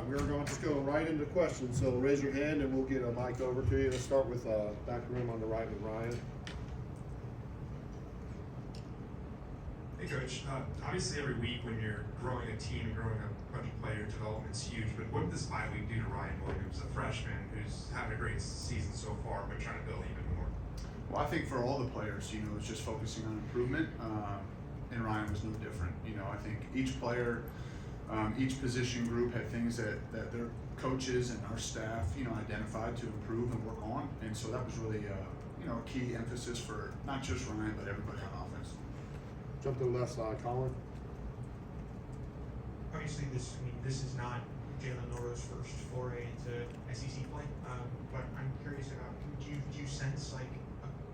we're going to just go right into questions. So raise your hand and we'll get a mic over to you. Let's start with back room on the right with Ryan. Hey Coach, obviously every week when you're growing a team and growing a bunch of players, development's huge, but what did this bye week do to Ryan Williams, a freshman who's having a great season so far, but trying to build even more? Well, I think for all the players, it's just focusing on improvement, and Ryan was no different. I think each player, each position group had things that their coaches and our staff, identified to improve and work on, and so that was really, a key emphasis for not just Ryan, but everybody on offense. Jump to the left side, Colin. Obviously, this is not Jalen Norwood's first foray into SEC play, but I'm curious about, do you sense like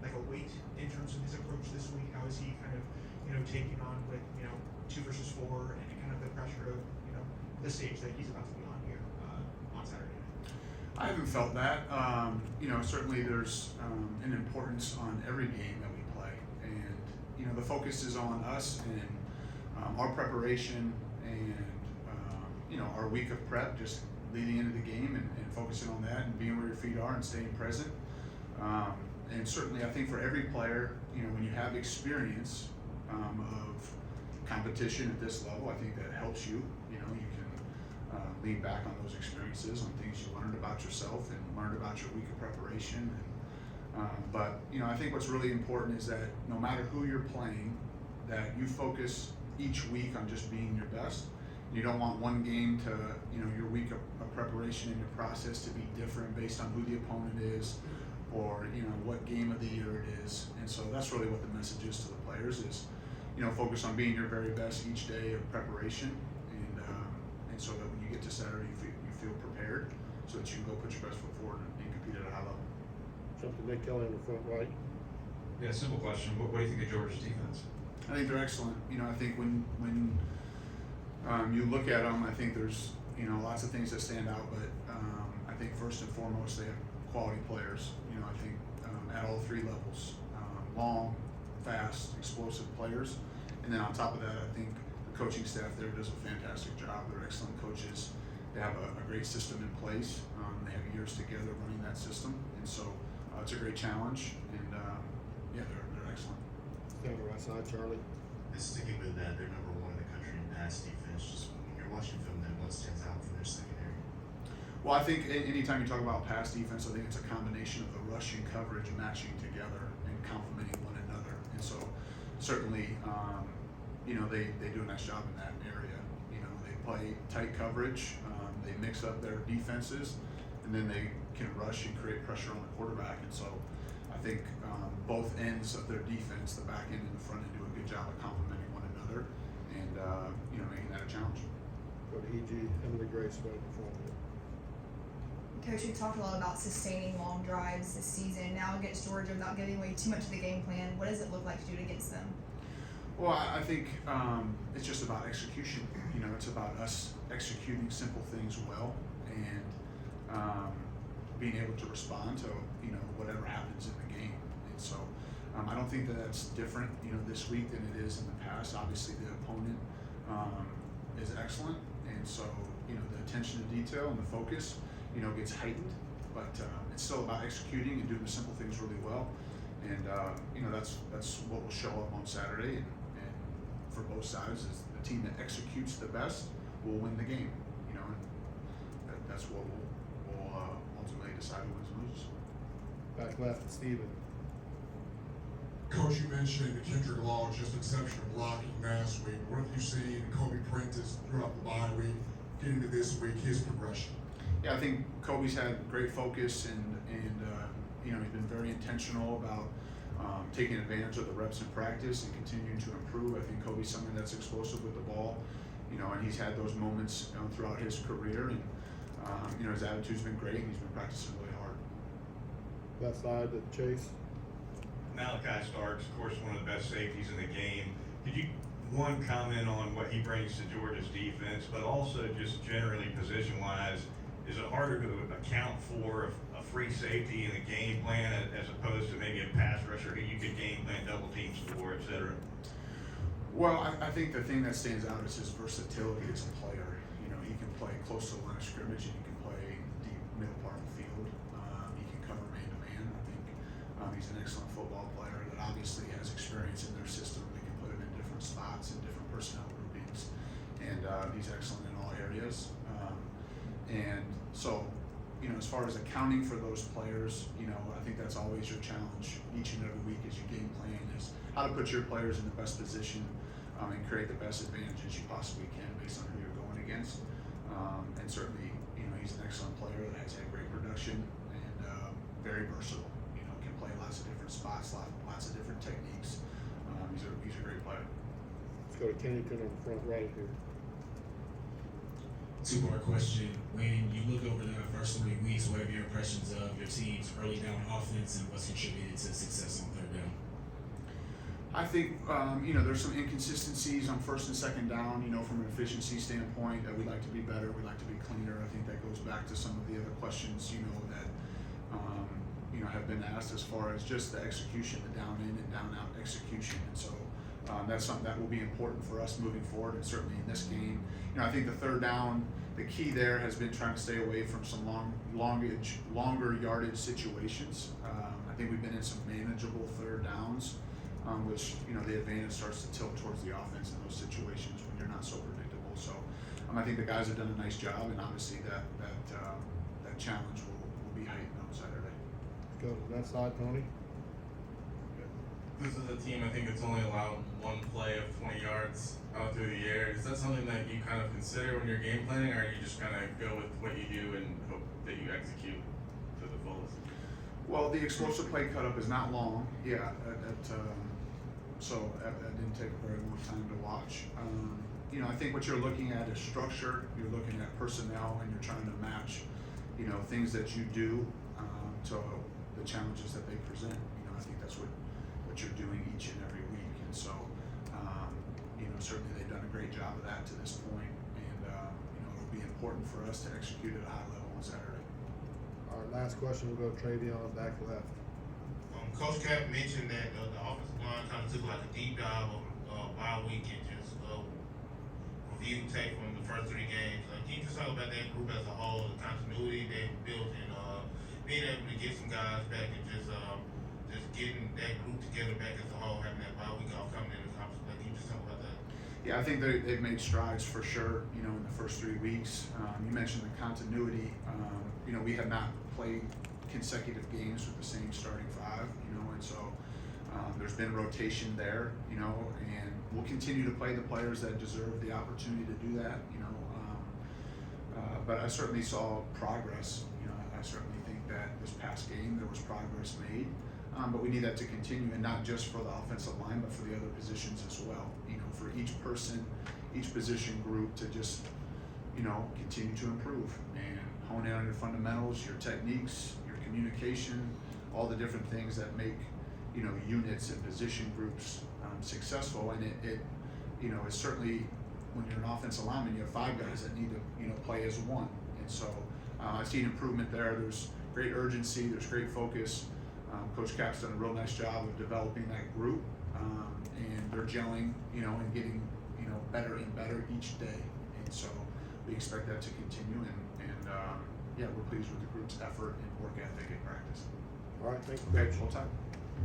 a weight in terms of his approach this week? How is he kind of, taking on with 2 versus 4 and kind of the pressure of the stage that he's about to be on here on Saturday night? I haven't felt that. Certainly there's an importance on every game that we play, and the focus is on us and our preparation and our week of prep, just leading into the game and focusing on that and being where your feet are and staying present. And certainly I think for every player, when you have experience of competition at this level, I think that helps you. You can lean back on those experiences, on things you learned about yourself and learned about your week of preparation. But I think what's really important is that no matter who you're playing, that you focus each week on just being your best. You don't want one game to, your week of preparation and your process to be different based on who the opponent is or, what game of the year it is. And so that's really what the message is to the players is, focus on being your very best each day of preparation and so that when you get to Saturday, you feel prepared so that you can go put your best foot forward and compete at a high level. Jump to Nick Kelly in the front right. Yeah, simple question. What do you think of Georgia's defense? I think they're excellent. I think when you look at them, I think there's lots of things that stand out, but I think first and foremost they have quality players. I think at all 3 levels, long, fast, explosive players, and then on top of that, I think the coaching staff there does a fantastic job. They're excellent coaches. They have a great system in place. They have years together running that system, and so it's a great challenge. And they're excellent. Stay on the right side, Charlie. And sticking with that, they're number 1 in the country in pass defense. Just when you're watching film, then what stands out from their secondary? Well, I think anytime you talk about pass defense, I think it's a combination of the rushing coverage matching together and complementing one another. And so certainly, they do a nice job in that area. They play tight coverage, they mix up their defenses, and then they can rush and create pressure on the quarterback. And so I think both ends of their defense, the back end and the front end, do a good job of complementing one another and making that a challenge. Go to EG, Emily Grace right in front of you. Coach, we talked a lot about sustaining long drives this season. Now against Georgia, without giving away too much of the game plan, what does it look like to do it against them? Well, I think it's just about execution. It's about us executing simple things well and being able to respond to whatever happens in the game. And so I don't think that that's different this week than it is in the past. Obviously, the opponent is excellent, and so the attention to detail and the focus gets heightened. But it's still about executing and doing the simple things really well. And that's what will show up on Saturday. And for both sides, is the team that executes the best will win the game. And that's what will ultimately decide who wins and loses. Back left, Steven. Coach, you mentioned Kendrick Law, just exceptional blocking last week. What have you seen Kobe Prentice throughout the bye week, getting to this week, his progression? Yeah, I think Kobe's had great focus and he's been very intentional about taking advantage of the reps in practice and continuing to improve. I think Kobe's someone that's explosive with the ball, and he's had those moments throughout his career, and his attitude's been great, and he's been practicing really hard. Left side to Chase. Malachi Starks, of course, one of the best safeties in the game. Could you, one, comment on what he brings to Georgia's defense, but also just generally position-wise, is it harder to account for a free safety in the game plan as opposed to maybe a pass rusher who you could game plan double teams for, et cetera? Well, I think the thing that stands out is his versatility as a player. He can play close to the line of scrimmage, and you can play deep middle part of the field. He can cover man to man. I think he's an excellent football player that obviously has experience in their system. They can put him in different spots and different personnel groupings, and he's excellent in all areas. And so, you know, as far as accounting for those players, you know, I think that's always your challenge each and every week as you game plan is how to put your players in the best position and create the best advantages you possibly can based on who you're going against. And certainly, you know, he's an excellent player that has had great production and very versatile. You know, can play lots of different spots, lots of different techniques. He's a great player. Let's go to Kennington on the front right here. Two-part question. When you look over the first 3 weeks, what are your impressions of your team's early down offense and what's contributed to success on third down? I think, you know, there's some inconsistencies on first and second down, you know, from an efficiency standpoint that we'd like to be better, we'd like to be cleaner. I think that goes back to some of the other questions, you know, that, you know, have been asked as far as just the execution, the down in and down out execution. And so that's something that will be important for us moving forward, and certainly in this game. You know, I think the third down, the key there has been trying to stay away from some longer yardage situations. I think we've been in some manageable third downs. Which, you know, the advantage starts to tilt towards the offense in those situations when you're not so predictable. So I think the guys have done a nice job, and obviously that challenge will be heightened on Saturday. Go to that side, Tony. This is a team, I think it's only allowed one play of 20 yards out through the air. Is that something that you kind of consider when you're game planning, or you just kind of go with what you do and hope that you execute to the fullest? Well, the explosive play cut up is not long. Yeah, so that didn't take a very long time to watch. You know, I think what you're looking at is structure. You're looking at personnel, and you're trying to match, you know, things that you do to the challenges that they present. You know, I think that's what you're doing each and every week. And so, you know, certainly they've done a great job of that to this point, and you know, it'll be important for us to execute at a high level on Saturday. All right, last question. We'll go to Travion back left. Coach Cap mentioned that the offensive line kind of took like a deep dive of bye week and just review tape from the first 3 games. Can you just talk about that group as a whole, the continuity they built, and being able to get some guys back and just getting that group together back as a whole, having that bye week off coming in the conference? Can you just talk about that? Yeah, I think they've made strides for sure, you know, in the first 3 weeks. You mentioned the continuity. You know, we have not played consecutive games with the same starting 5, you know, and so there's been rotation there, you know, and we'll continue to play the players that deserve the opportunity to do that, you know. But I certainly saw progress. You know, I certainly think that this past game there was progress made, but we need that to continue, and not just for the offensive line, but for the other positions as well. You know, for each person, each position group to just, you know, continue to improve and hone in on your fundamentals, your techniques, your communication, all the different things that make, you know, units and position groups successful. And it you know, is certainly, when you're an offensive lineman, you have 5 guys that need to, you know, play as one. And so I've seen improvement there. There's great urgency, there's great focus. Coach Cap's done a real nice job of developing that group, and they're gelling, you know, and getting, you know, better and better each day. And so we expect that to continue, and yeah, we're pleased with the group's effort and work ethic and practice. All right, thank you, Okay, Coach. full time.